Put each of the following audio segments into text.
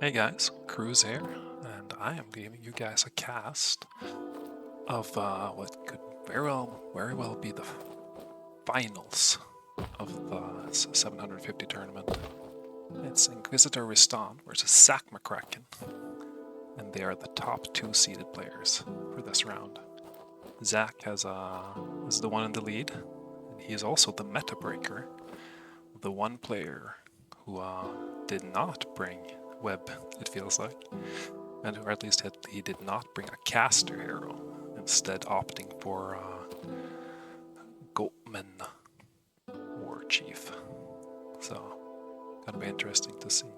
Hey guys, Cruz here, and I am giving you guys a cast of what could very well be the finals of the 750 tournament. It's InquisitorRiistan versus ZakMcKraken, and they are the top two seeded players for this round. Zak is the one in the lead, and he is also the meta breaker, the one player who did not bring web, it feels like, and or at least he did not bring a caster hero, instead opting for Goatmen War Chief. So, gonna be interesting to see.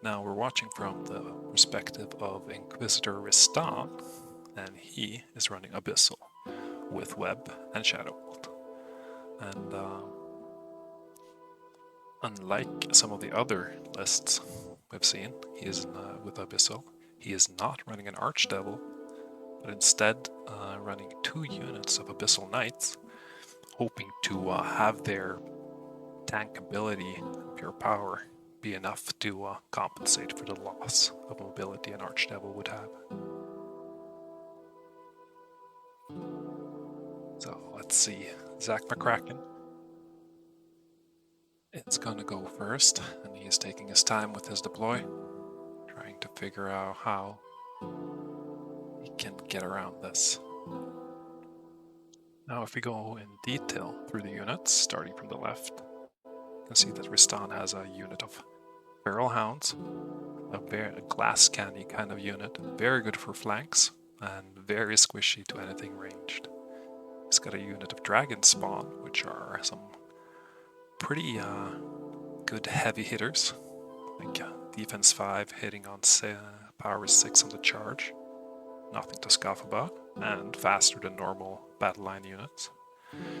Now we're watching from the perspective of InquisitorRiistan, and he is running Abyssal with web and Shadow Bolt. And unlike some of the other lists we've seen, he is with Abyssal. He is not running an Archdevil, but instead running 2 units of Abyssal Knights, hoping to have their tank ability and pure power be enough to compensate for the loss of mobility an Archdevil would have. So let's see, ZakMcKraken. It's gonna go first, and he's taking his time with his deploy, trying to figure out how he can get around this. Now if we go in detail through the units, starting from the left, you can see that Riistan has a unit of Feral Hounds, a glass candy kind of unit, very good for flanks, and very squishy to anything ranged. He's got a unit of Dragon Spawn, which are some pretty good heavy hitters, like defense 5 hitting on power 6 on the charge, nothing to scoff about, and faster than normal battle line units.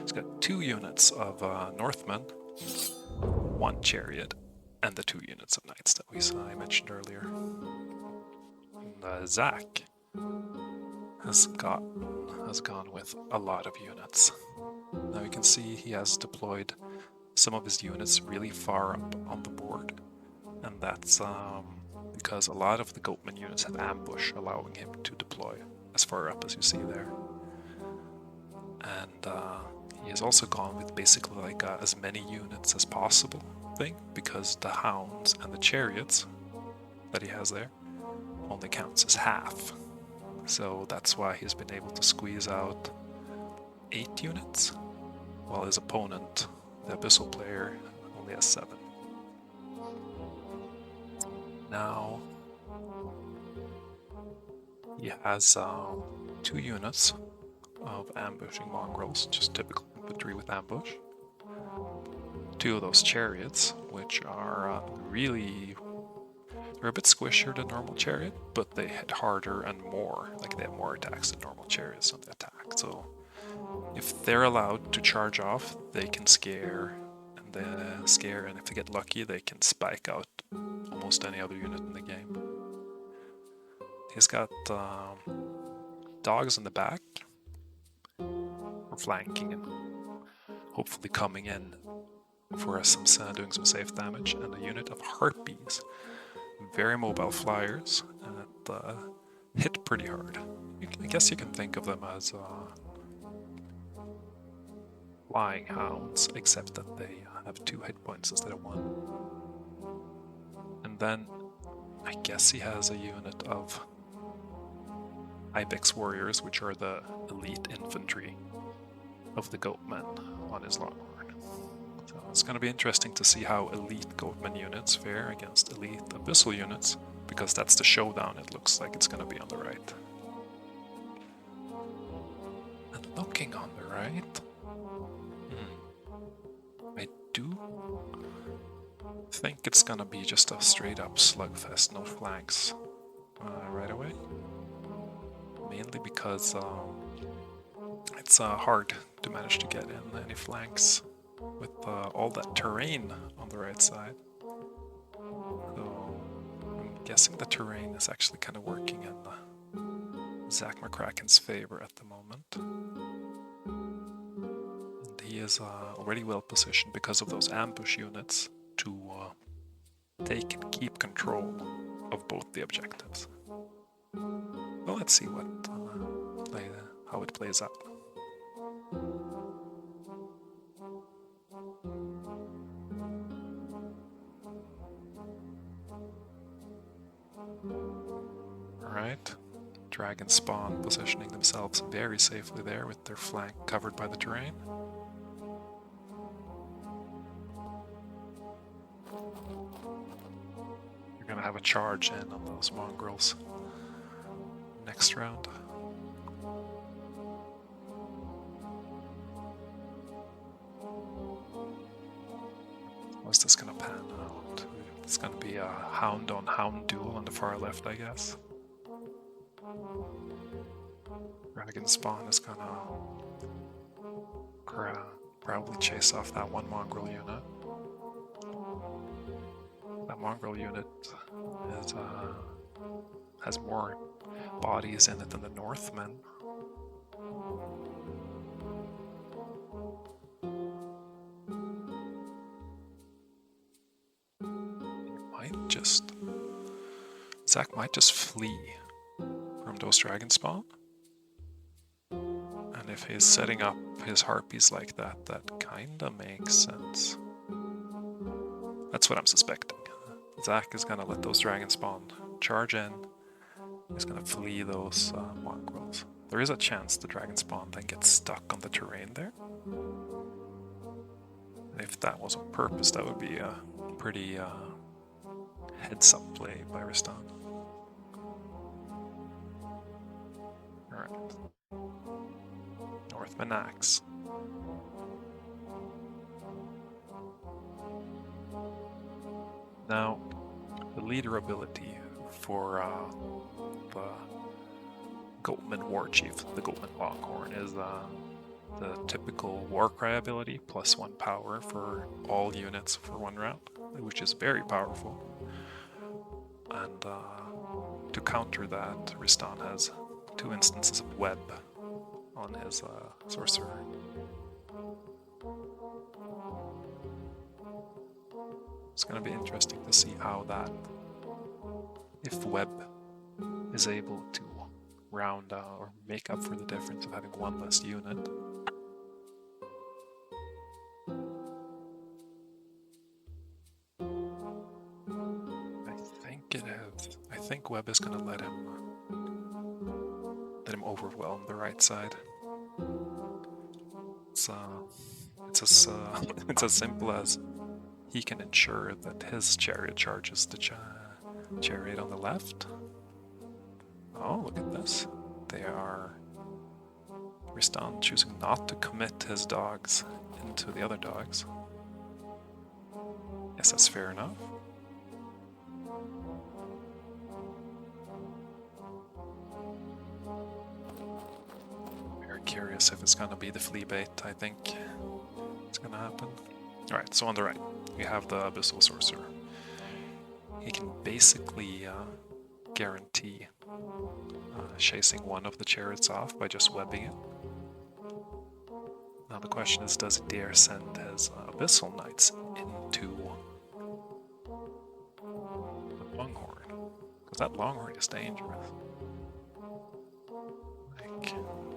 He's got 2 units of Northmen, 1 chariot, and the 2 units of knights that I mentioned earlier. And Zak has gone with a lot of units. Now you can see he has deployed some of his units really far up on the board, and that's because a lot of the Goatmen units have ambush, allowing him to deploy as far up as you see there. And he has also gone with basically like as many units as possible thing, because the hounds and the chariots that he has there only counts as half. So that's why he's been able to squeeze out 8 units, while his opponent, the Abyssal player, only has 7. Now he has 2 units of ambushing mongrels, just typical infantry with ambush. 2 of those chariots, which are they're a bit squishier than normal chariot, but they hit harder and more, like they have more attacks than normal chariots on the attack. So if they're allowed to charge off, they can scare, and if they get lucky, they can spike out almost any other unit in the game. He's got dogs in the back for flanking and hopefully coming in for doing some safe damage, and a unit of harpies, very mobile flyers, and hit pretty hard. I guess you can think of them as flying hounds, except that they have 2 hit points instead of 1. And then I guess he has a unit of Ibex warriors, which are the elite infantry of the Goatmen on his Longhorn. So it's going to be interesting to see how elite Goatmen units fare against elite Abyssal units, because that's the showdown. It looks like it's going to be on the right. And looking on the right, I do think it's going to be just a straight up slugfest, no flanks right away. Mainly because it's hard to manage to get in any flanks with all that terrain on the right side. So I'm guessing the terrain is actually kind of working in ZakMcKraken's favor at the moment. And he is already well positioned because of those ambush units to take and keep control of both the objectives. Well, let's see what how it plays out. Alright, dragon spawn positioning themselves very safely there with their flank covered by the terrain. You're gonna have a charge in on those mongrels next round. How's this gonna pan out? It's gonna be a hound on hound duel on the far left, I guess. Dragon spawn is gonna probably chase off that one mongrel unit. That mongrel unit is, has more bodies in it than the Northmen. Zak might just flee from those dragon spawn. And if he's setting up his harpies like that, that kinda makes sense. That's what I'm suspecting. Zak is gonna let those dragon spawn charge in. He's gonna flee those mongrels. There is a chance the dragon spawn then gets stuck on the terrain there. If that was on purpose, that would be a pretty heads-up play by Riistan. Alright. Northman Axe. Now, the leader ability for the Goatmen War Chief, the Goatmen Longhorn, is the typical Warcry ability, +1 power for all units for 1 round, which is very powerful. And to counter that, Riistan has 2 instances of web on his sorcerer. It's going to be interesting to see how that, if web is able to round or make up for the difference of having 1 less unit. I think web is going to let him overwhelm the right side. It's as simple as he can ensure that his chariot charges the chariot on the left. Oh, look at this. They are Riistan choosing not to commit his dogs into the other dogs. Yes, that's fair enough. Very curious if it's gonna be the flea bait. I think it's gonna happen. Alright, so on the right, we have the Abyssal Sorcerer. He can basically guarantee chasing 1 of the chariots off by just webbing it. Now the question is, does he dare send his Abyssal Knights into the Longhorn? Because that Longhorn is dangerous. Like,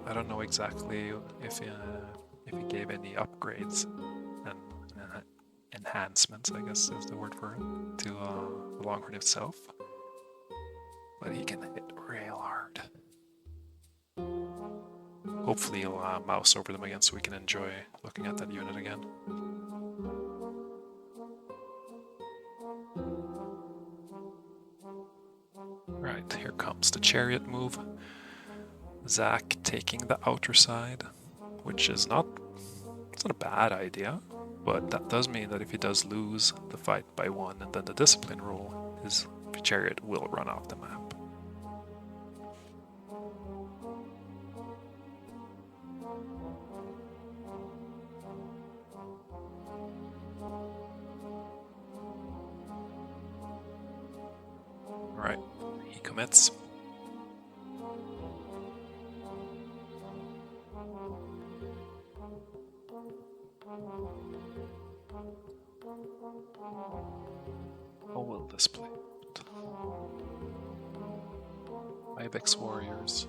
I don't know exactly if he gave any upgrades and enhancements, I guess is the word for it, to the Longhorn itself. But he can hit real hard. Hopefully he'll mouse over them again so we can enjoy looking at that unit again. Right, here comes the chariot move. Zak taking the outer side, which is not a bad idea, but that does mean that if he does lose the fight by 1 and then the discipline roll, his chariot will run off the map. Alright, he commits. How will this play? Ibex warriors.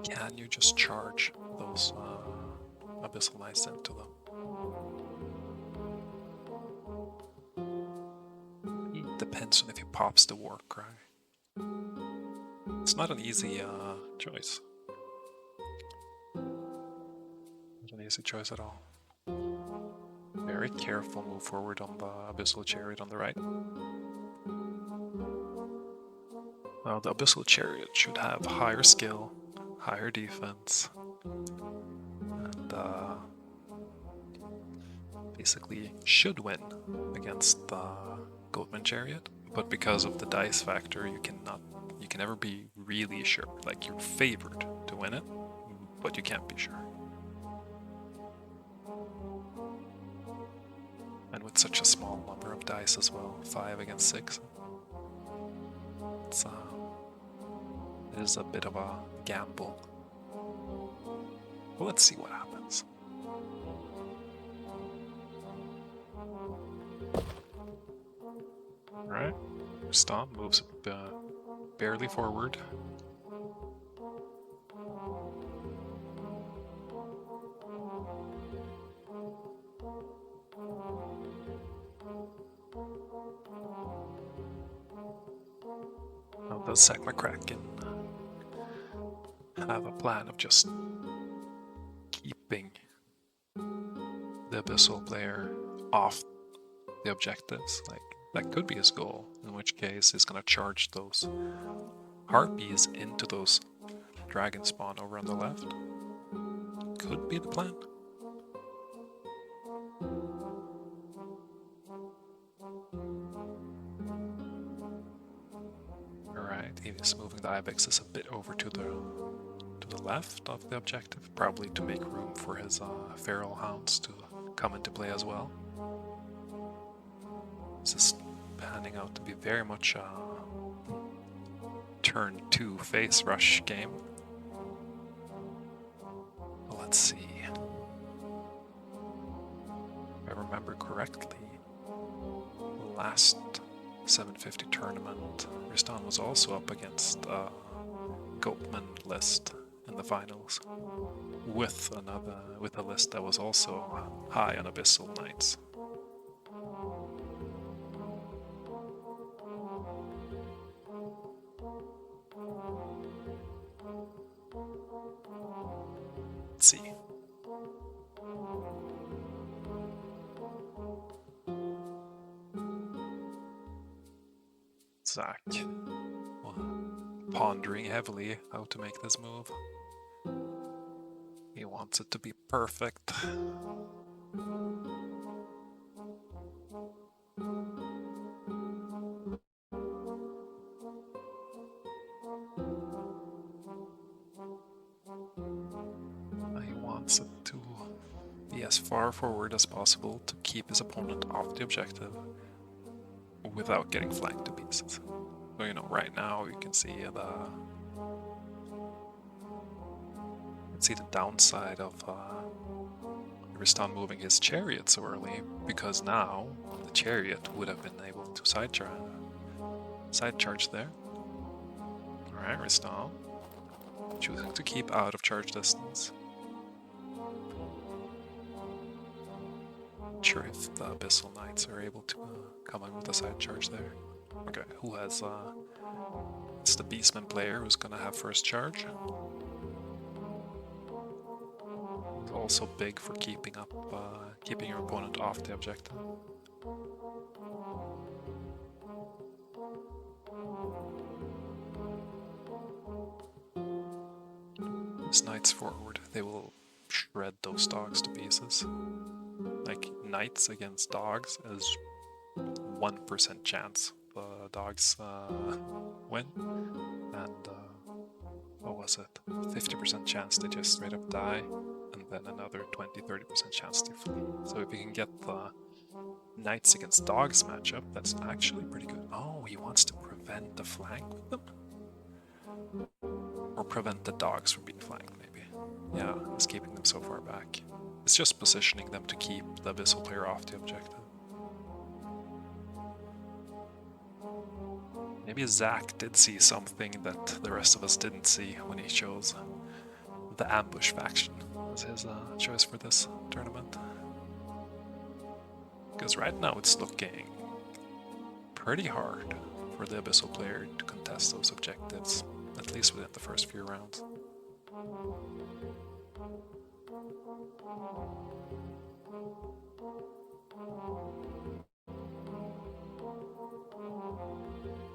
Can you just charge those Abyssal Knights into them? It depends on if he pops the war cry. It's not an easy choice. Not an easy choice at all. Very careful move forward on the Abyssal Chariot on the right. Well, the Abyssal Chariot should have higher skill, higher defense, and basically should win against the Goatmen Chariot. But because of the dice factor, you can never be really sure. Like, you're favored to win it, but you can't be sure. And with such a small number of dice as well, 5 against 6, it is a bit of a gamble. But let's see what happens. Alright, Stomp moves barely forward. Now does ZakMcKraken have a plan of just keeping the Abyssal player off the objectives? Like, that could be his goal, in which case he's gonna charge those harpies into those dragon spawn over on the left. Could be the plan. Alright, he's moving the Ibexes a bit over to the left of the objective, probably to make room for his feral hounds to come into play as well. This is panning out to be very much a turn 2 face rush game. Well, let's see. If I remember correctly, the last 750 tournament, Riistan was also up against a Goatmen list in the finals, with a list that was also high on Abyssal Knights. Let's see. Zak, pondering heavily how to make this move. He wants it to be perfect. He wants it to be as far forward as possible to keep his opponent off the objective without getting flanked to pieces. So, you know, right now you can see the downside of Riistan moving his chariot so early, because now the chariot would have been able to side charge there. Alright, Riistan choosing to keep out of charge distance. Not sure if the Abyssal Knights are able to come in with a side charge there. Okay, who has it's the Beastman player who's gonna have first charge. It's also big for keeping your opponent off the objective. As Knights forward, they will shred those dogs to pieces. Like, Knights against dogs is 1% chance the dogs win, and what was it? 50% chance they just straight up die, and then another 20-30% chance to flee. So if you can get the Knights against dogs matchup, that's actually pretty good. Oh, he wants to prevent the flank with them? Or prevent the dogs from being flanked, maybe. Yeah, he's keeping them so far back. It's just positioning them to keep the Abyssal player off the objective. Maybe Zak did see something that the rest of us didn't see when he chose the ambush faction as his choice for this tournament. Because right now it's looking pretty hard for the Abyssal player to contest those objectives, at least within the first few rounds.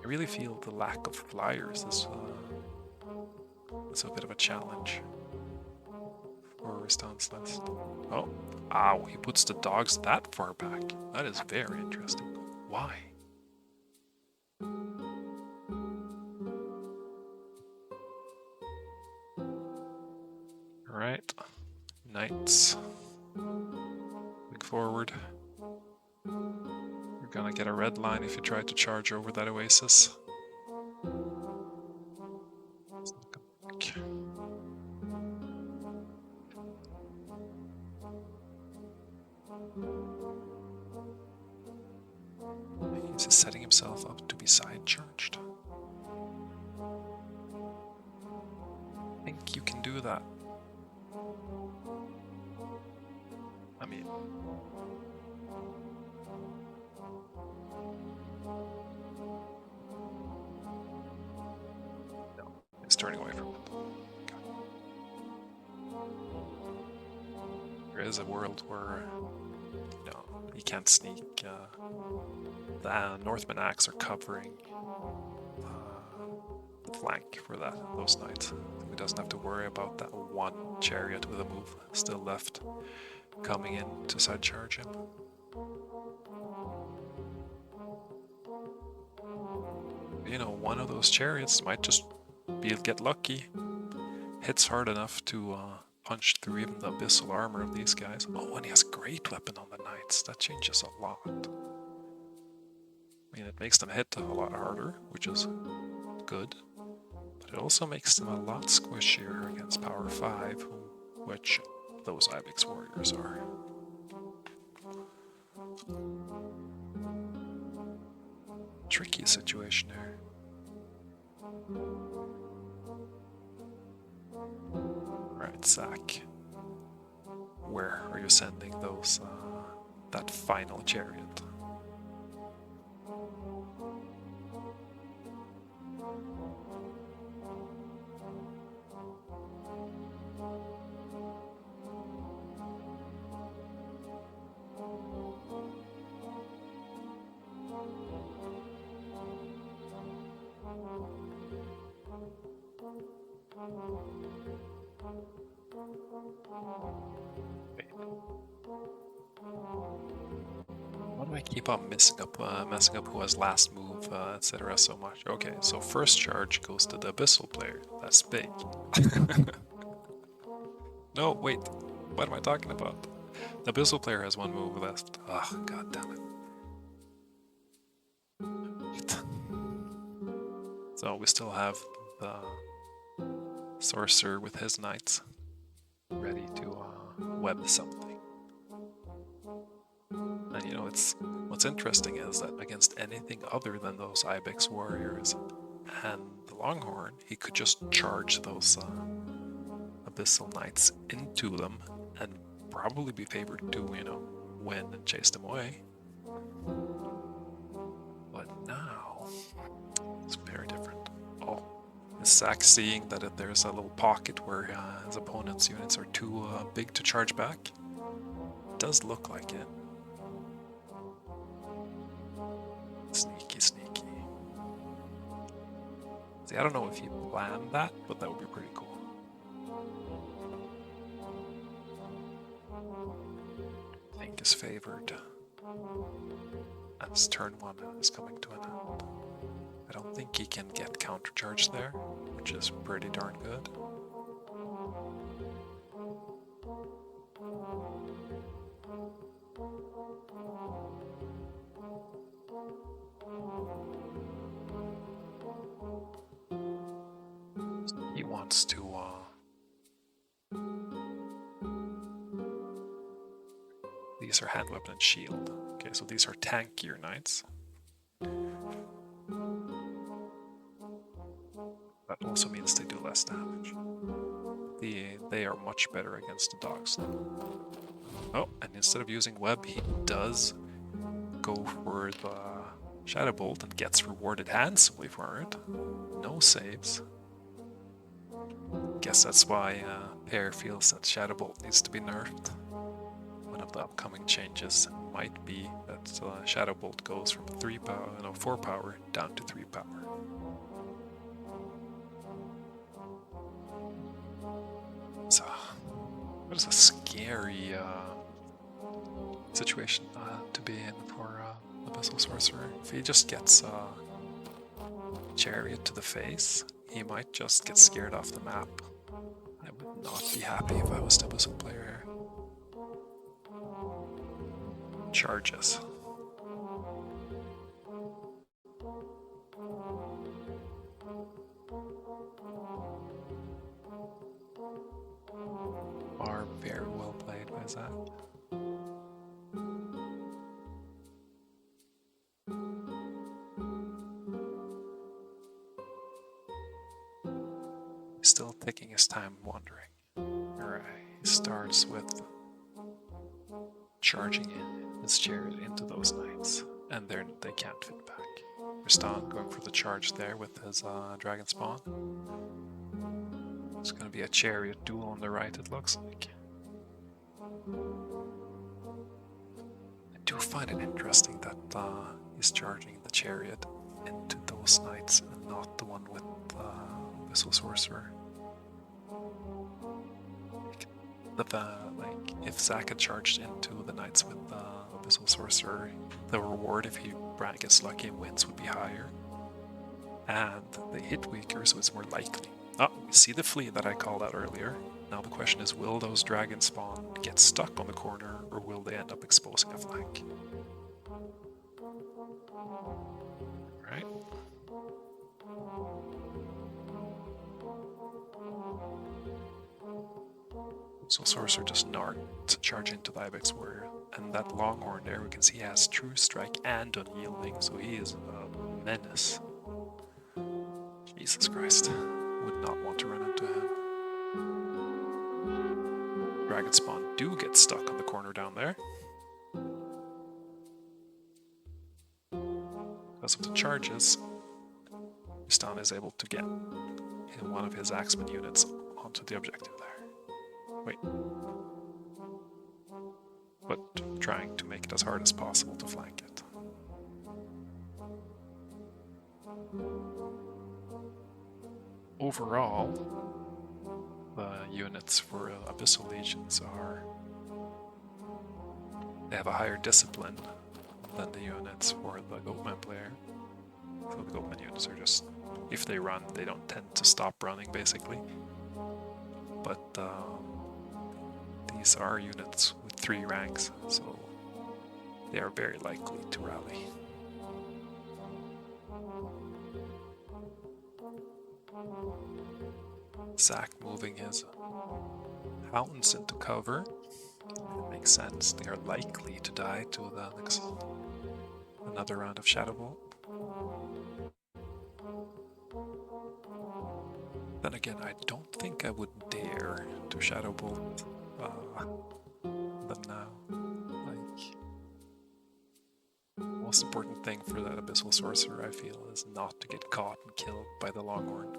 I really feel the lack of flyers is a bit of a challenge for Riistan's list. Oh, ow, he puts the dogs that far back. That is very interesting. Why? Alright, knights. Look forward. You're gonna get a red line if you try to charge over that oasis. He's setting himself up to be side charged. I think you can do that. I mean, no, he's turning away from it. Okay. There is a world where, you know, he can't sneak. The Northmen Axe are covering the flank for those knights. He doesn't have to worry about that one chariot with a move still left coming in to side charge him. You know, one of those chariots might just get lucky. Hits hard enough to punch through even the abyssal armor of these guys. Oh, and he has great weapon on the knights. That changes a lot. I mean, it makes them hit a lot harder, which is good. But it also makes them a lot squishier against power 5, which those Ibex warriors are. Tricky situation here. Alright, Zak. Where are you sending those, that final chariot? Why do I keep on messing up who has last move, etc. so much? Okay, so first charge goes to the Abyssal player. That's big. No, wait. What am I talking about? The Abyssal player has one move left. Oh, god damn it. So we still have the sorcerer with his knights ready to web something. And you know, what's interesting is that against anything other than those Ibex warriors and the Longhorn, he could just charge those Abyssal Knights into them and probably be favored to, you know, win and chase them away. But now, it's very different. Oh, is Zak seeing that there's a little pocket where his opponent's units are too big to charge back? It does look like it. Sneaky, sneaky. See, I don't know if he planned that, but that would be pretty cool. I think is favored as turn 1 is coming to an end. I don't think he can get countercharge there, which is pretty darn good. He wants to these are hand weapon and shield. Okay, so these are tankier knights. That also means they do less damage. They are much better against the dogs. Oh, and instead of using web, he does go for the Shadow Bolt and gets rewarded handsomely for it. No saves. Guess that's why Pear feels that Shadow Bolt needs to be nerfed. One of the upcoming changes might be that Shadow Bolt goes from 4 power down to 3 power. So, that is a scary situation to be in for Abyssal Sorcerer. If he just gets Chariot to the face, he might just get scared off the map. I would not be happy if I was the Abyssal player here. Charges. Are very well played by Zak. He's still taking his time wandering. Alright, he starts with charging in his chariot into those knights, and they can't fit back. Riistan going for the charge there with his dragon spawn. It's going to be a chariot duel on the right, it looks like. I do find it interesting that he's charging the chariot into those knights and not the one with Abyssal Sorcerer. Like, if Zak had charged into the knights with Abyssal Sorcerer, the reward if he gets lucky and wins would be higher. And they hit weaker, so it's more likely. Oh, we see the flea that I called out earlier. Now the question is, will those dragons spawn get stuck on the corner, or will they end up exposing a flank? Right. So Sorcerer does not charge into the Ibex Warrior, and that Longhorn there we can see has True Strike and Unyielding, so he is a menace. Jesus Christ, would not want to run into him. Dragon Spawn do get stuck on the corner down there. Because of the charges, Riistan is able to get one of his Axeman units onto the objective there. Wait. But trying to make it as hard as possible to flank it. Overall, the units for Abyssal Legions they have a higher discipline than the units for the Goatmen player. So the Goatmen units are just, if they run, they don't tend to stop running basically. But these are units with 3 ranks, so they are very likely to rally. Zak moving his hounds into cover. It makes sense. They are likely to die to the next another round of Shadow Bolt. Then again, I don't think I would dare to Shadow Bolt them now. Like, the most important thing for that Abyssal Sorcerer, I feel, is not to get caught and killed by the Longhorn.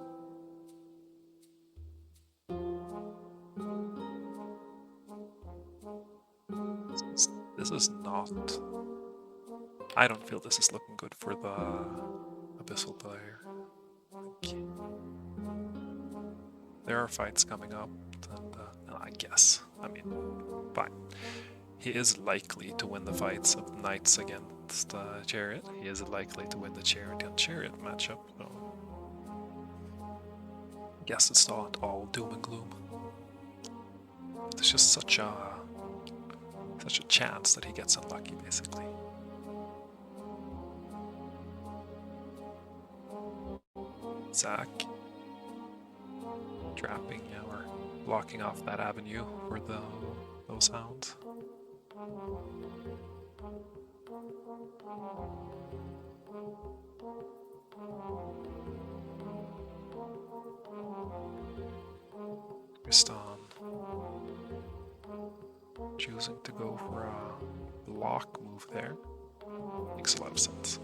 This is not... I don't feel this is looking good for the Abyssal player. Like, there are fights coming up, and I guess, I mean, fine. He is likely to win the fights of Knights against Chariot. He is likely to win the Chariot and Chariot matchup, so I guess it's not all doom and gloom. There's just such a chance that he gets unlucky, basically. Zak trapping or blocking off that avenue for those hounds. Riistan choosing to go for a block move there. Makes a lot of sense.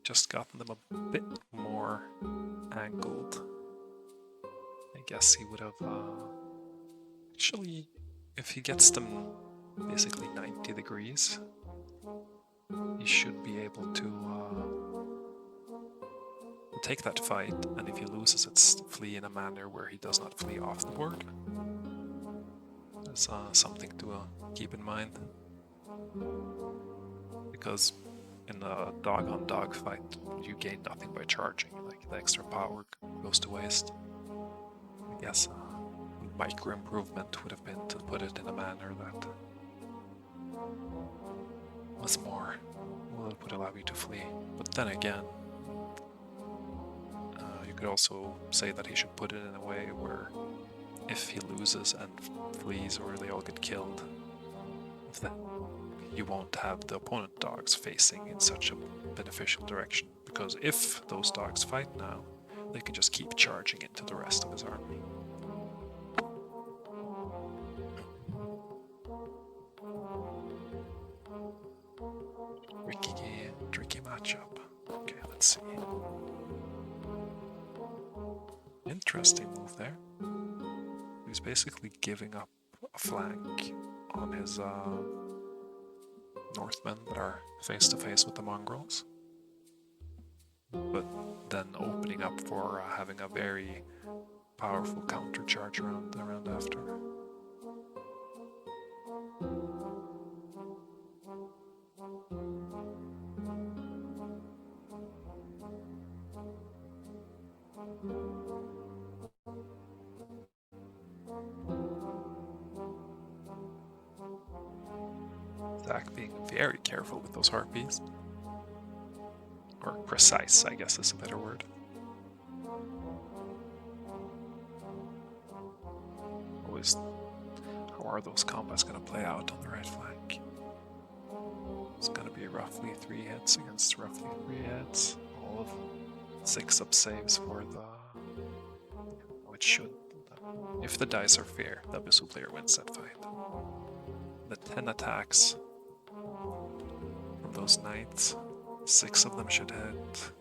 Just gotten them a bit more angled. I guess he would have actually, if he gets them basically 90 degrees, he should be able to take that fight, and if he loses, it's flee in a manner where he does not flee off the board. That's something to keep in mind, because in a dog-on-dog fight, you gain nothing by charging. Like, the extra power goes to waste. I guess a micro improvement would have been to put it in a manner that was more, well, it would allow you to flee. But then again, you could also say that he should put it in a way where if he loses and flees or they all get killed, then you won't have the opponent dogs facing in such a beneficial direction. Because if those dogs fight now, they can just keep charging into the rest of his army. Tricky matchup. Okay, let's see. Interesting move there. He's basically giving up a flank on his Northmen that are face to face with the mongrels, but then opening up for having a very powerful counter charge around after. Zak being very careful with those harpies. Or precise, I guess is a better word. Always, how are those combats going to play out on the right flank? It's going to be roughly 3 hits against roughly 3 hits. All of 6 up saves for the... Oh, it should. If the dice are fair, the Abyssal player wins that fight. The 10 attacks from those knights, 6 of them should hit,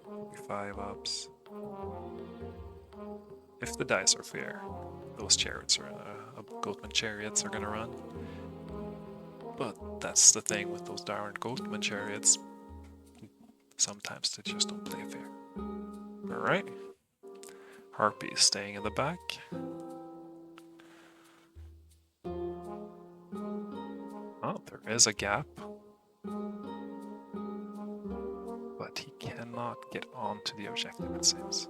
5 ups. If the dice are fair, those chariots are Goatmen chariots are gonna run. But that's the thing with those darn Goatmen chariots. Sometimes they just don't play fair. Alright. Harpy is staying in the back. Oh, there is a gap. But he cannot get onto the objective, it seems.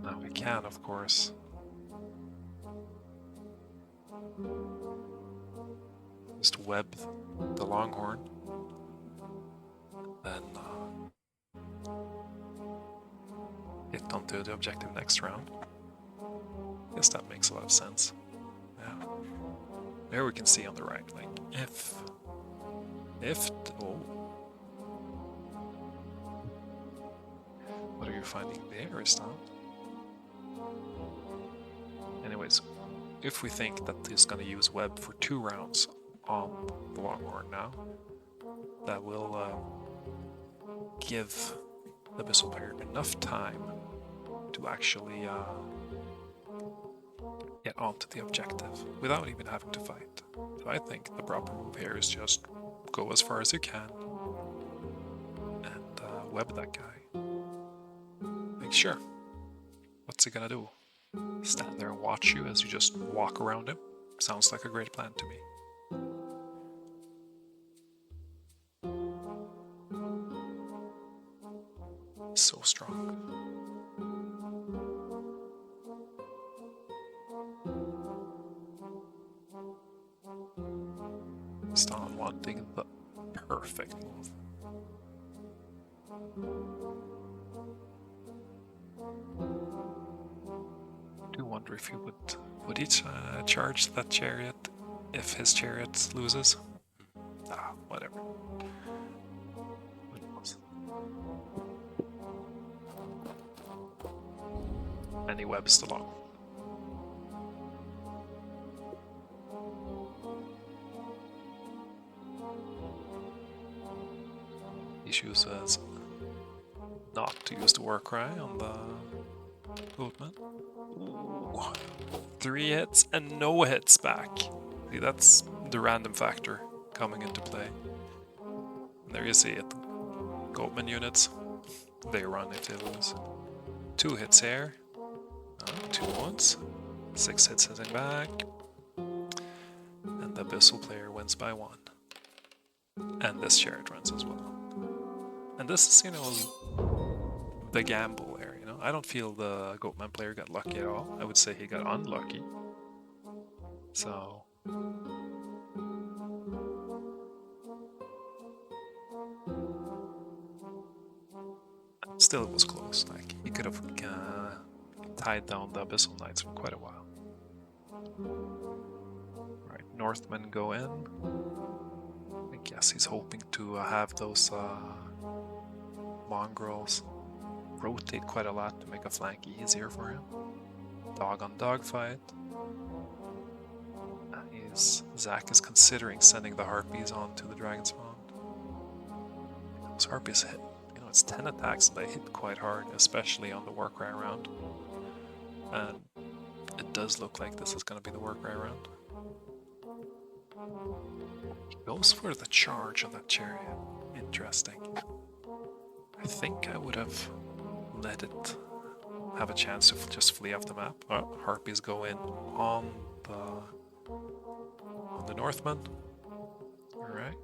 Now we can, of course. Just web the Longhorn. Then hit onto the objective next round. Guess that makes a lot of sense. Yeah. There we can see on the right, like, if, oh. What are you finding there, Riistan? Anyways, if we think that he's going to use web for 2 rounds on the Longhorn now, that will give the Abyssal player enough time to actually get onto the objective without even having to fight. So I think the proper move here is just go as far as you can and web that guy. Make sure. What's he gonna do? Stand there and watch you as you just walk around him? Sounds like a great plan to me. So strong. Riistan wanting the perfect move. I do wonder if he would he charge that chariot if his chariot loses? Ah, whatever. Who knows? And he webs the long. He chooses not to use the war cry on the Goatmen. Ooh, 3 hits and no hits back. See, that's the random factor coming into play. And there you see it. Goatmen units, they run if they lose. 2 hits here. 2 wounds. 6 hits hitting back. And the Abyssal player wins by 1. And this chariot runs as well. And this is, you know, the gamble there, you know. I don't feel the Goatman player got lucky at all. I would say he got unlucky. So still it was close. Like he could have tied down the Abyssal Knights for quite a while. Right, Northmen go in. I guess he's hoping to have those mongrels rotate quite a lot to make a flank easier for him. Dog on dog fight. Zak is considering sending the harpies onto the dragon spawn. Those harpies hit, you know, it's 10 attacks and they hit quite hard, especially on the Warcry round. And it does look like this is going to be the Warcry round. He goes for the charge on that chariot. Interesting. I think I would have let it have a chance to just flee off the map. Harpies go in on the Northmen. Alright.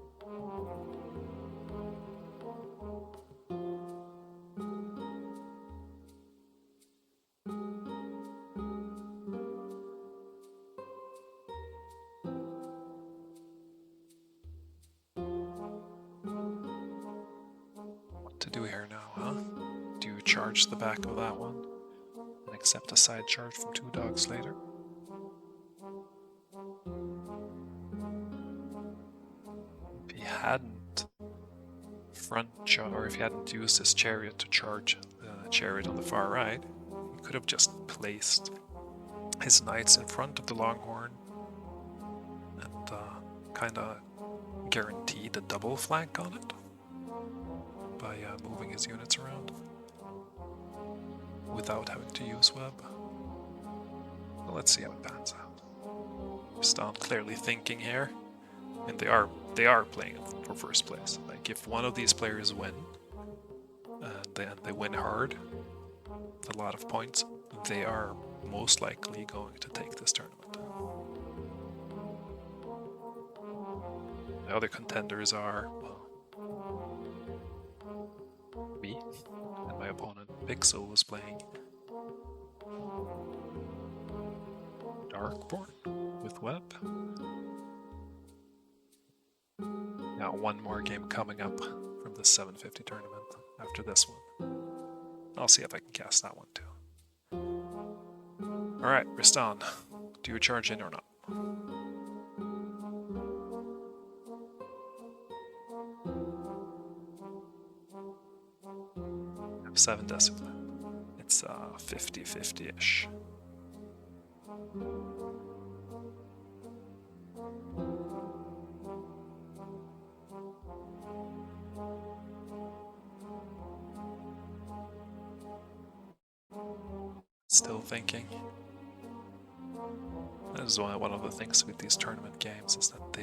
What to do here now, huh? Do you charge the back of that one and accept a side charge from 2 dogs later? If he hadn't or if he hadn't used his chariot to charge the chariot on the far right, he could have just placed his knights in front of the Longhorn and kind of guaranteed a double flank on it by moving his units around without having to use web. Well, let's see how it pans out. Riistan clearly thinking here, and they are playing for first place. Like if one of these players win, and they win hard, with a lot of points, they are most likely going to take this tournament. The other contenders are, well, me and my opponent Pixel was playing Darkborn with web. Now one more game coming up from the 750 tournament after this one. I'll see if I can cast that one too. Alright, Riistan, do you charge in or not? I have 7 discipline. It's 50-50-ish. Still thinking. That is one of the things with these tournament games is that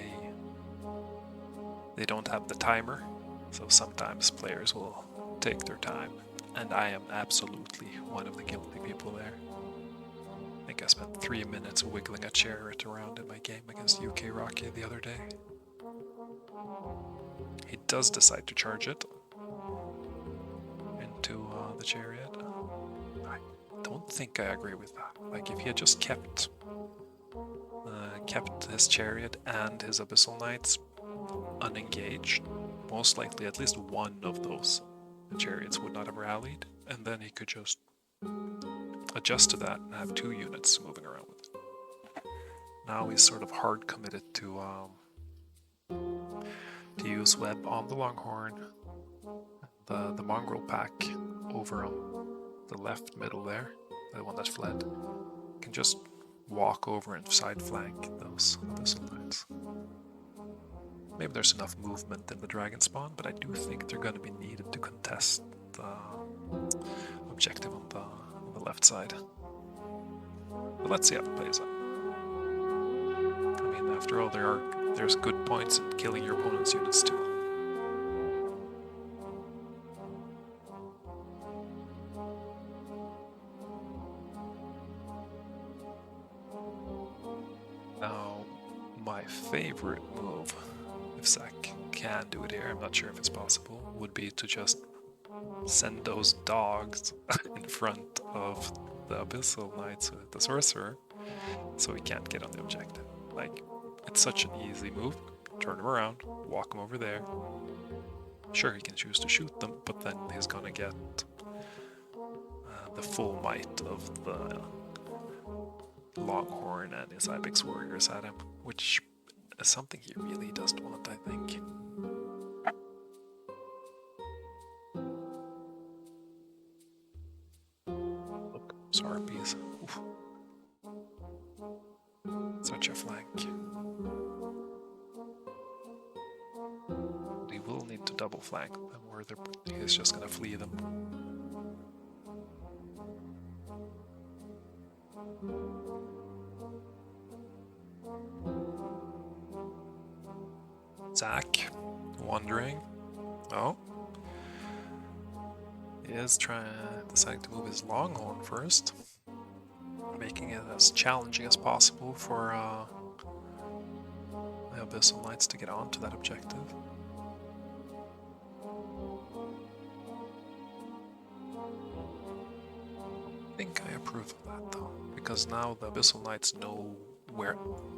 they don't have the timer, so sometimes players will take their time, and I am absolutely one of the guilty people there. I think I spent 3 minutes wiggling a chariot around in my game against UK Rocky the other day. He does decide to charge it into the chariot. I don't think I agree with that. Like if he had just kept his chariot and his Abyssal Knights unengaged, most likely at least one of those chariots would not have rallied, and then he could just adjust to that and have 2 units moving around with it. Now he's sort of hard committed to to use web on the Longhorn. The mongrel pack over on the left middle there, the one that fled, can just walk over and side flank those Abyssal Knights. Maybe there's enough movement in the dragon spawn, but I do think they're going to be needed to contest the objective on the left side. But let's see how it plays out. I mean, after all, there's good points in killing your opponent's units too. Now, my favorite move, if Zak can do it here, I'm not sure if it's possible, would be to just send those dogs in front of the Abyssal Knights with the Sorcerer, so he can't get on the objective. Like, it's such an easy move. Turn him around, walk him over there. Sure, he can choose to shoot them, but then he's gonna get the full might of the Longhorn and his Ibex warriors at him, which is something he really doesn't want, I think. Look, those harpies. Oof. Such a flank. He will need to double flank them, or he's just gonna flee them. Zak, wondering. Oh. He is deciding to move his Longhorn first, making it as challenging as possible for the Abyssal Knights to get onto that objective. I think I approve of that though, because now the Abyssal Knights know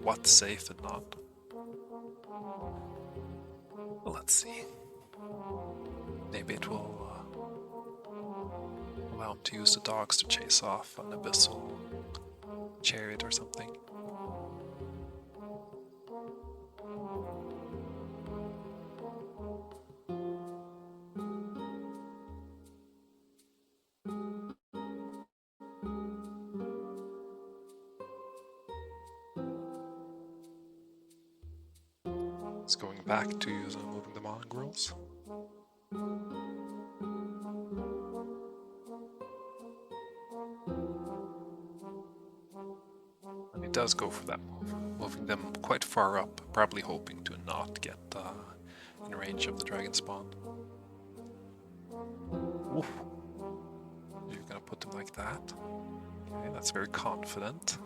what's safe and not. Well, let's see. Maybe it will allow him to use the dogs to chase off an Abyssal chariot or something. It's going back to use moving the mongrels. And he does go for that move, moving them quite far up, probably hoping to not get in range of the dragon spawn. Oof. You're gonna put them like that? Okay, that's very confident.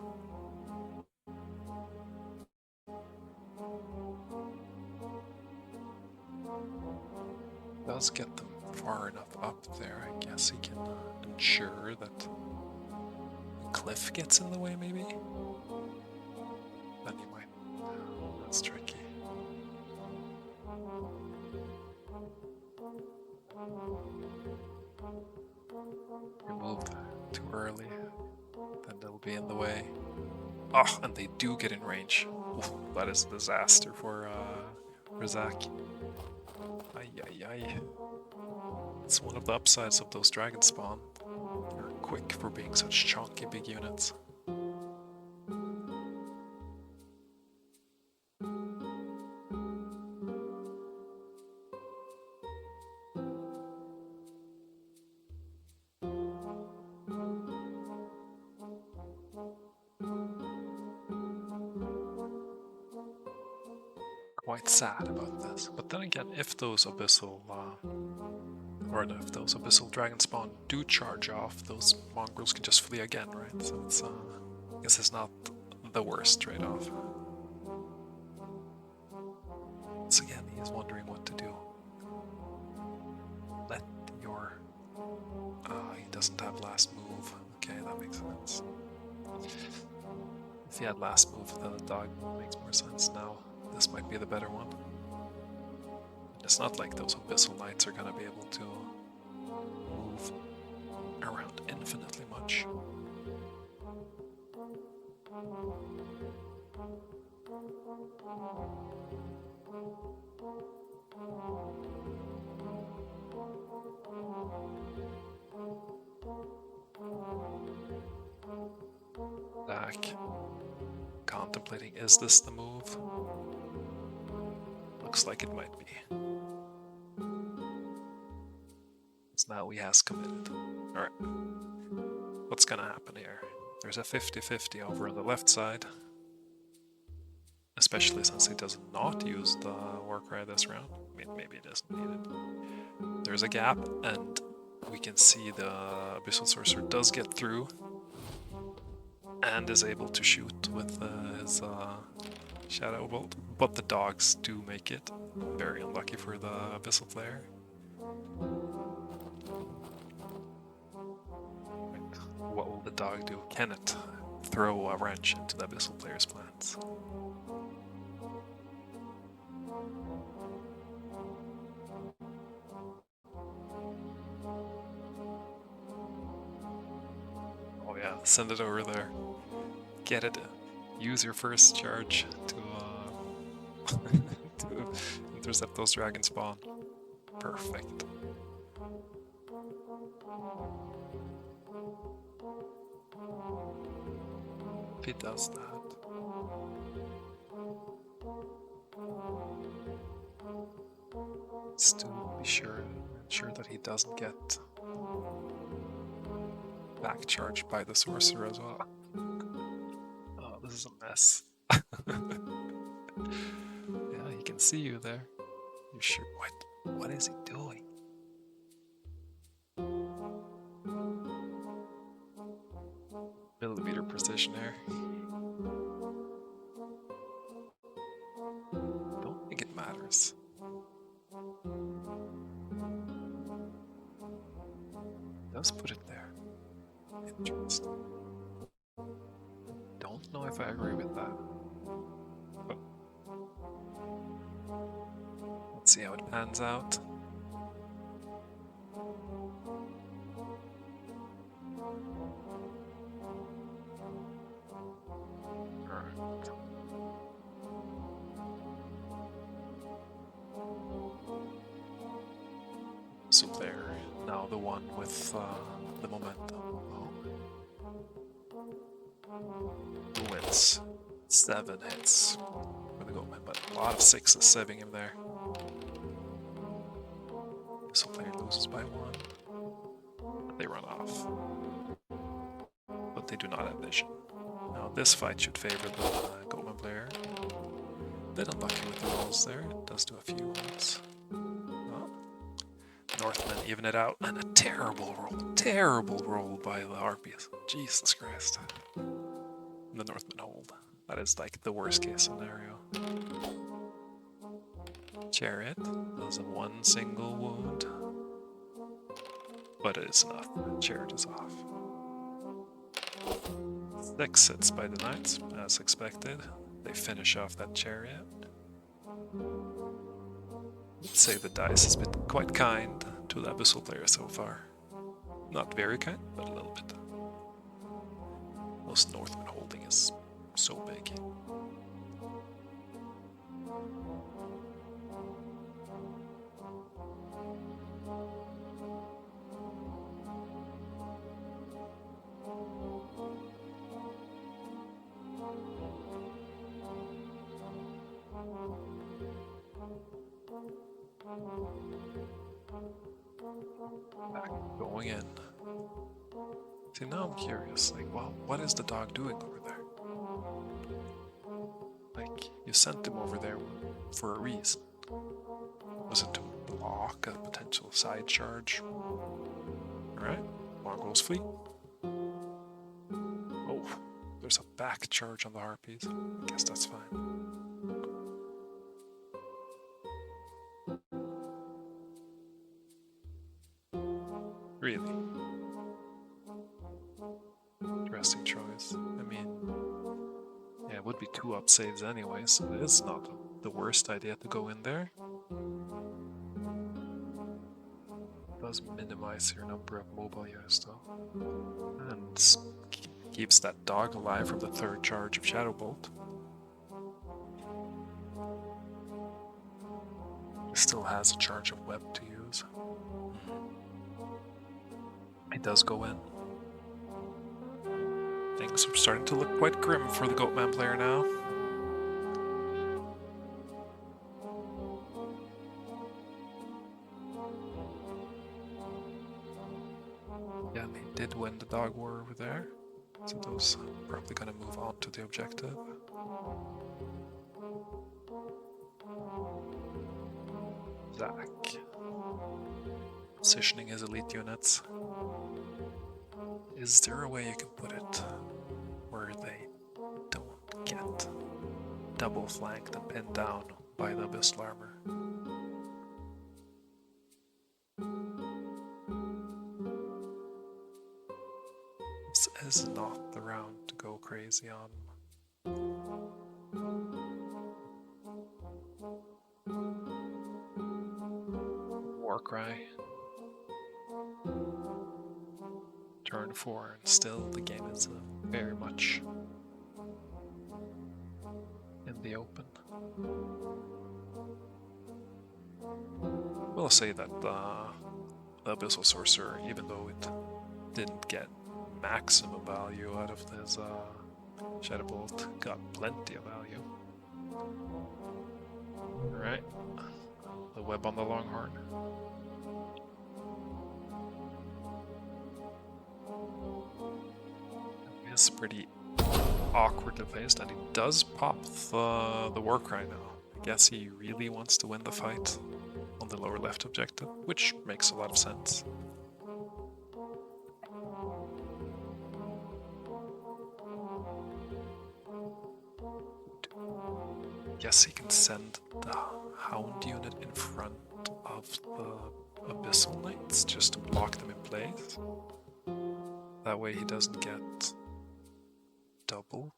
Does get them far enough up there, I guess he can ensure that the cliff gets in the way, maybe? Then he might. That's tricky. You move too early, then they'll be in the way. Oh, and they do get in range. Oof, that is a disaster for Zak. Ay. It's one of the upsides of those dragon spawn. They're quick for being such chunky big units. Quite sad about this, but then again, if those Abyssal dragon spawn do charge off, those mongrels can just flee again, right? So it's I guess it's not the worst trade-off. Once again, he's wondering what to do. Let your he doesn't have last move. Okay, that makes sense. If he had last move, then the dog makes more sense now. This might be the better one. It's not like those Abyssal Knights are gonna be able to move around infinitely much. Back. Contemplating, is this the move? Looks like it might be. So now he has committed. Alright. What's gonna happen here? There's a 50-50 over on the left side. Especially since he does not use the Warcry this round. I mean, maybe it isn't needed. There's a gap, and we can see the Abyssal Sorcerer does get through and is able to shoot with his Shadow Bolt, but the dogs do make it. Very unlucky for the Abyssal player. What will the dog do? Can it throw a wrench into the Abyssal player's plans? Oh yeah, send it over there. Get it. Use your first charge to to intercept those dragon spawn. Perfect. If he does that. Still be ensure that he doesn't get back charged by the sorcerer as well. Oh, this is a mess. Yeah, he can see you there. You sure? What is he doing? Millimeter precision here. Don't think it matters. Does put it there. Interesting. Don't know if I agree with that. But let's see how it pans out. Alright. So there, now the one with the momentum. Who wins? 7 hits for the Goatmen, but a lot of 6s saving him there. So player loses by 1. They run off. But they do not have vision. Now this fight should favor the Goatmen player. Bit unlucky with the rolls there. It does do a few rolls. Northmen even it out, and a terrible roll by the Harpies. Jesus Christ. The Northmen hold. That is like the worst case scenario. Chariot does a 1 single wound, but it is enough. Chariot is off. 6 hits by the Knights, as expected. They finish off that Chariot. Let's say the dice has been quite kind to the Abyssal player so far. Not very kind, but a little bit. Most Northmen holding is so big. Back going in. See, now I'm curious, like, well, what is the dog doing over there? Like, you sent him over there for a reason. Was it to block a potential side charge? Alright, Mongols fleet. Oh, there's a back charge on the Harpies. I guess that's fine. Really? Interesting choice. I mean, yeah, it would be 2 up saves anyway, so it is not the worst idea to go in there. It does minimize your number of mobile units though. And keeps that dog alive from the 3rd charge of Shadow Bolt. Still has a charge of web to use. He does go in. Things are starting to look quite grim for the Goatman player now. Yeah, and he did win the dog war over there. So those are probably going to move on to the objective. Zak. Positioning his elite units. Is there a way you can put it where they don't get double flanked and pinned down by the Abyssal armor? This is not the round to go crazy on. Warcry. Turn 4, and still the game is very much in the open. We'll say that the Abyssal Sorcerer, even though it didn't get maximum value out of his Shadow Bolt, got plenty of value. Alright, the web on the Longhorn. It's pretty awkwardly placed, and he does pop the Warcry now. I guess he really wants to win the fight on the lower left objective, which makes a lot of sense. Guess he can send the Hound unit in front of the Abyssal Knights just to block them in place. That way he doesn't get double.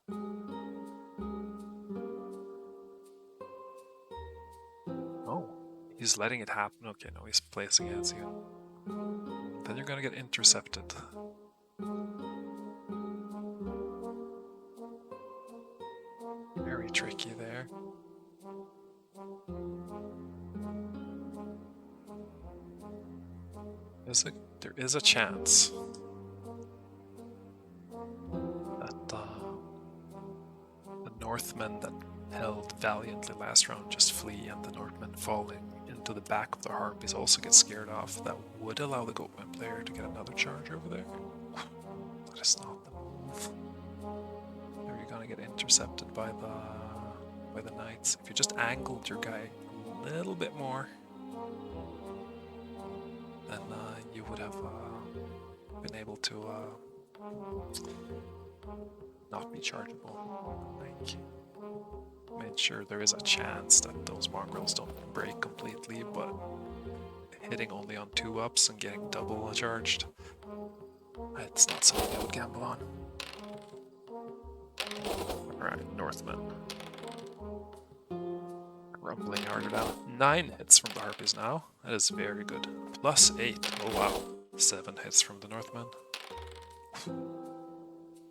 Oh, he's letting it happen. Okay, no, he's placing it as you. Then you're gonna get intercepted. Very tricky there. There is a chance that the Northmen that held valiantly last round just flee, and the Northmen falling into the back of the Harpies also get scared off. That would allow the Goatman player to get another charge over there. That is not the move. There you're gonna get intercepted by the Knights. If you just angled your guy a little bit more, then you would have been able to not be chargeable. Like, made sure there is a chance that those mongrels don't break completely, but hitting only on 2-ups and getting double charged, it's not something I would gamble on. Alright, Northmen. Rumbling harder down. 9 hits from the Harpies now. That is very good. +8. Oh wow. 7 hits from the Northmen.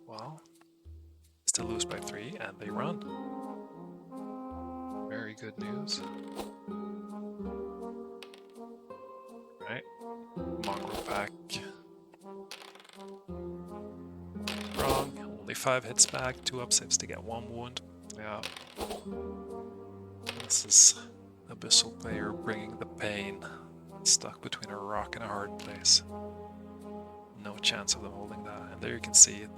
Well, still lose by 3, and they run. Very good news. Right. Mongrel pack. Wrong. Only 5 hits back. 2-up saves to get 1 wound. Yeah. This is Abyssal player bringing the pain. Stuck between a rock and a hard place. No chance of them holding that. And there you can see it.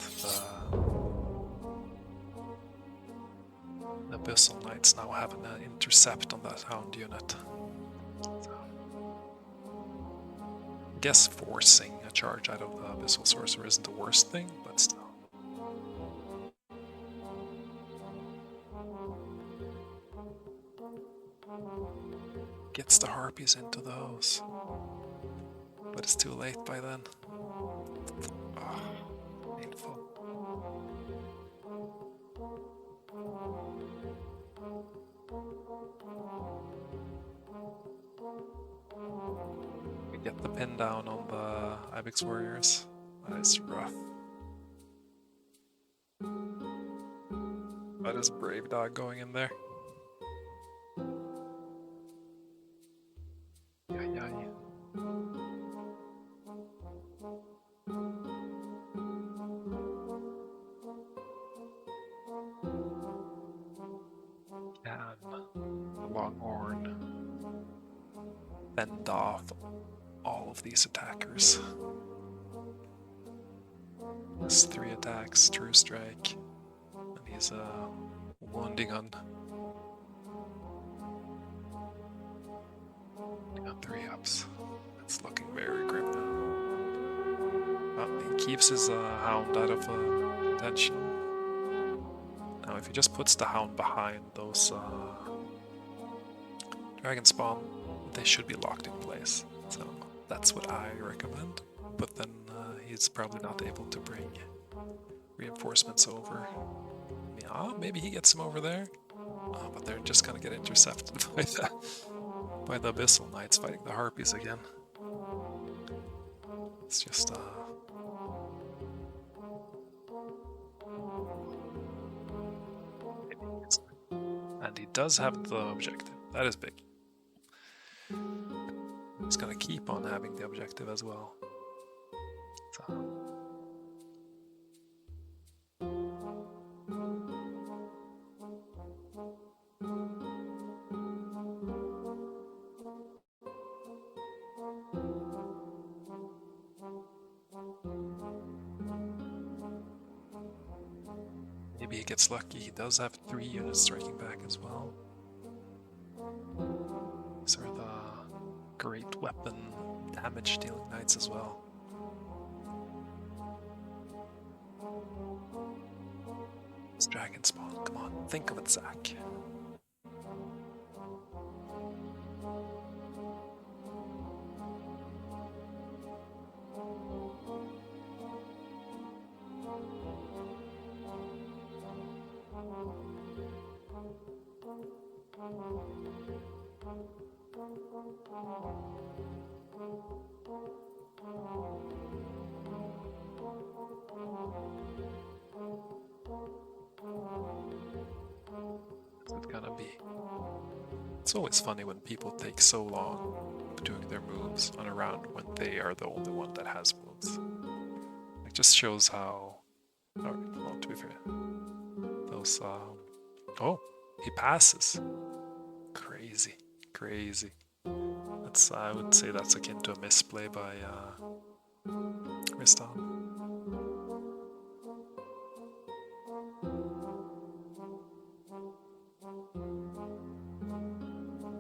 The Abyssal Knights now have an intercept on that Hound unit. So, I guess forcing a charge out of the Abyssal Sorcerer isn't the worst thing, but still. Gets the Harpies into those. But it's too late by then. Oh, painful. We get the pin down on the Ibex Warriors. That is rough. That is Brave Dog going in there. Longhorn fend off all of these attackers. Has 3 attacks, True Strike, and he's wounding on 3 ups. It's looking very grim now. Well, he keeps his hound out of attention. Now, if he just puts the hound behind those dragon spawn, they should be locked in place. So that's what I recommend. But then he's probably not able to bring reinforcements over. Yeah, maybe he gets them over there. But they're just gonna get intercepted by the Abyssal Knights fighting the Harpies again. It's just and he does have the objective. That is big. He's gonna keep on having the objective as well. So. Maybe he gets lucky. He does have 3 units striking back as well. These are the great weapon damage dealing knights as well. It's dragon spawn. Come on, think of it, Zach. What's it gonna be? It's always funny when people take so long doing their moves on a round when they are the only one that has moves. It just shows how... Alright, well, to be fair. Those, oh, he passes. Crazy, crazy. That's, I would say that's akin to a misplay by, Riistan.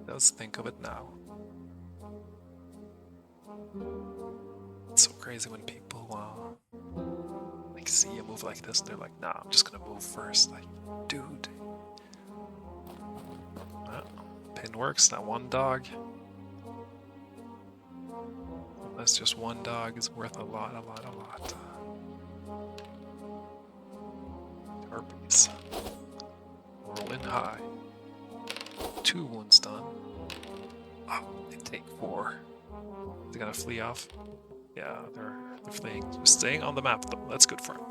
Does think of it now. It's so crazy when people like see a move like this and they're like, nah, I'm just gonna move first. Like, dude. Pin works, that one dog. That's just one dog is worth a lot. Harpies. Rolling high. 2 wounds done. Oh, they take 4. They gotta flee off. Yeah, they're fleeing. They're staying on the map though. That's good for him.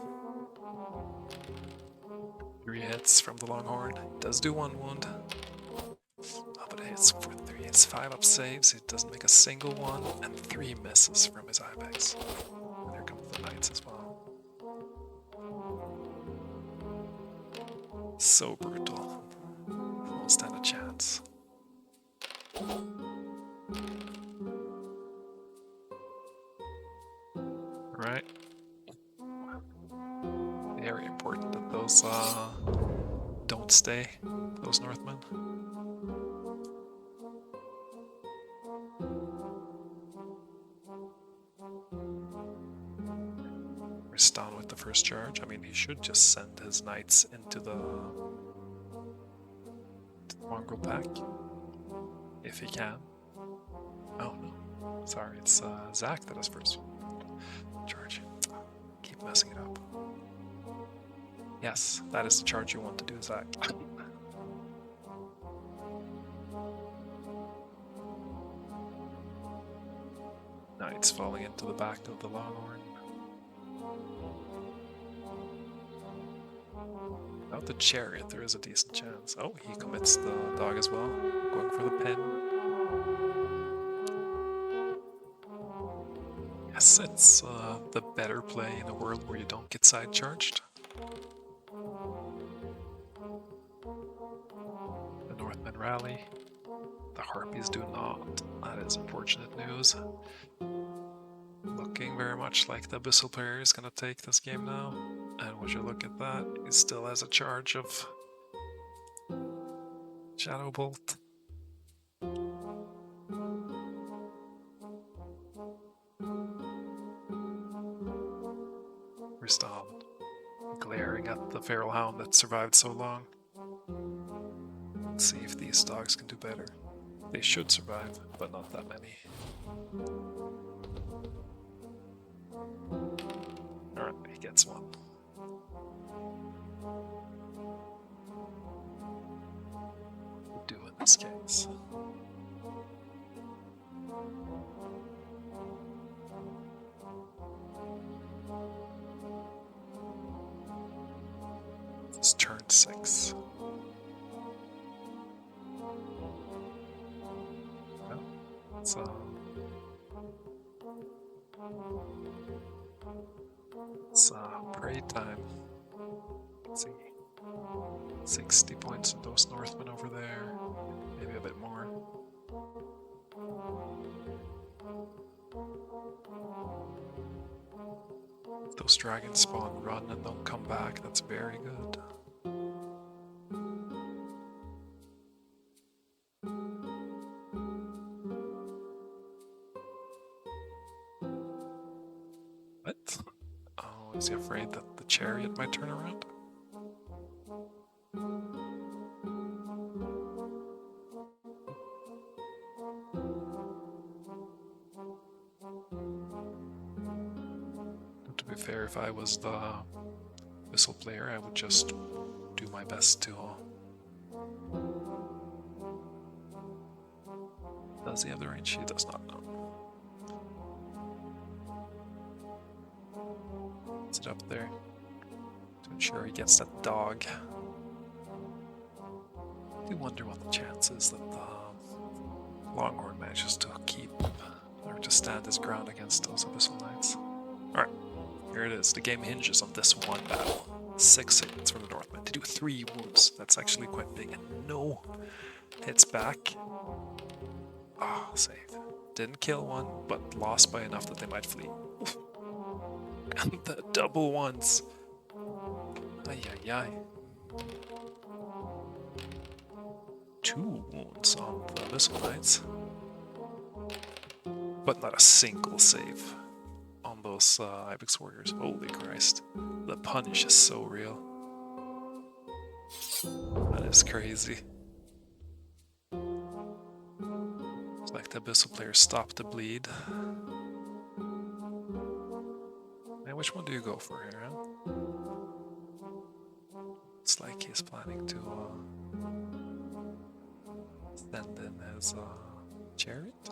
3 hits from the Longhorn. It does do 1 wound. Oh, but it hits for 3. It's 5 up saves. It doesn't make a single one, and 3 misses from his Ibex. And there comes the Knights as well. So brutal. Won't stand a chance. Right. Very important that those don't stay, those Northmen. Riistan with the first charge. I mean, he should just send his knights into the mongrel pack if he can. Oh no, sorry, it's Zach that has first charge. Keep messing it up. Yes, that is the charge you want to do, Zach. Knights falling into the back of the Longhorn. Without the chariot, there is a decent chance. Oh, he commits the dog as well, going for the pin. Yes, it's the better play in a world where you don't get side charged. The Northmen rally. The Harpies do not. That is unfortunate news. Looking very much like the Abyssal player is going to take this game now. And would you look at that, he still has a charge of Shadow Bolt. Riistan glaring at the Feral Hound that survived so long. Let's see if these dogs can do better. They should survive, but not that many. Alright, he gets one. What do in this case? It's turn 6. Well, it's prey time. Let's see. 60 points in those Northmen over there. Maybe a bit more. If those dragons spawn, run and don't come back. That's very good. What? Oh, is he afraid that the chariot might turn around? To be fair, if I was the Abyssal player, I would just do my best to... Does he have the range? He does not know. Sit up there to ensure he gets that dog. I do wonder what the chance is that the Longhorn manages to keep or to stand his ground against those Abyssal Knights. Alright, here it is. The game hinges on this one battle. 6 hits from the Northmen. They do 3 wounds. That's actually quite big. And no hits back. Ah, oh, save. Didn't kill one, but lost by enough that they might flee. And the double ones. Ay ay ay. 2 wounds on the Abyssal Knights. But not a single save on those Ibex Warriors. Holy Christ. The punish is so real. That is crazy. It's like the Abyssal players stop the bleed. And which one do you go for here, huh? It's like he's planning to send in his chariot.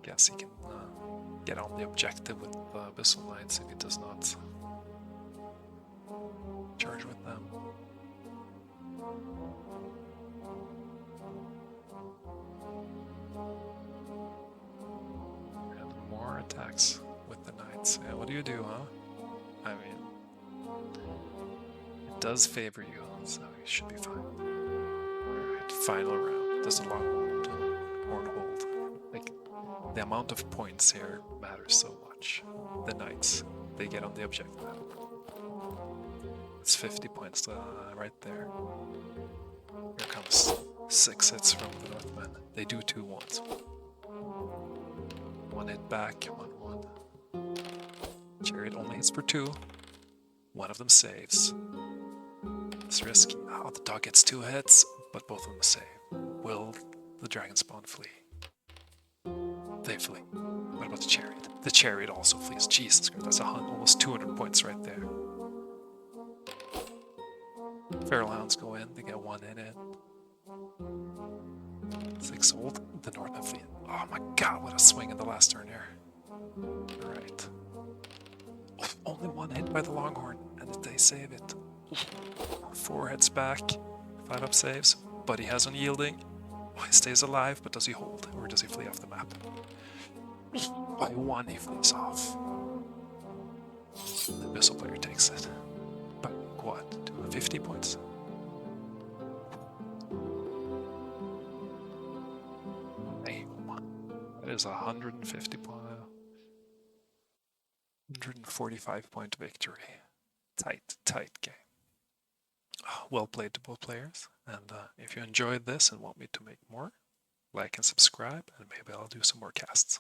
Guess he can get on the objective with Abyssal Knights if he does not charge with them. And more attacks with the Knights. Yeah, what do you do, huh? I mean, it does favor you, so you should be fine. Alright, final round. Does the Longhorn hold? Like, the amount of points here matters so much. The Knights, they get on the objective. It's 50 points right there. Here comes 6 hits from the Northmen. They do 2 wounds. 1 hit back, 1-1. Chariot only hits for 2. One of them saves. It's risky. Oh, the dog gets 2 hits, but both of them save. Will the dragon spawn flee? They flee. What about the chariot? The chariot also flees. Jesus Christ, that's almost 200 points right there. Feral Hounds go in, they get 1 hit in. 6 ult, the Northmen flee. Oh my god, what a swing in the last turn here. Alright. Only 1 hit by the Longhorn, and they save it. 4 hits back, 5 up saves, but he has unyielding. He stays alive, but does he hold, or does he flee off the map? By 1 he flees off. The Abyssal player takes it. But what? 50 points? Damn. That is 150 point. 145 point victory. Tight game. Well played to both players. And if you enjoyed this and want me to make more, like and subscribe, and maybe I'll do some more casts.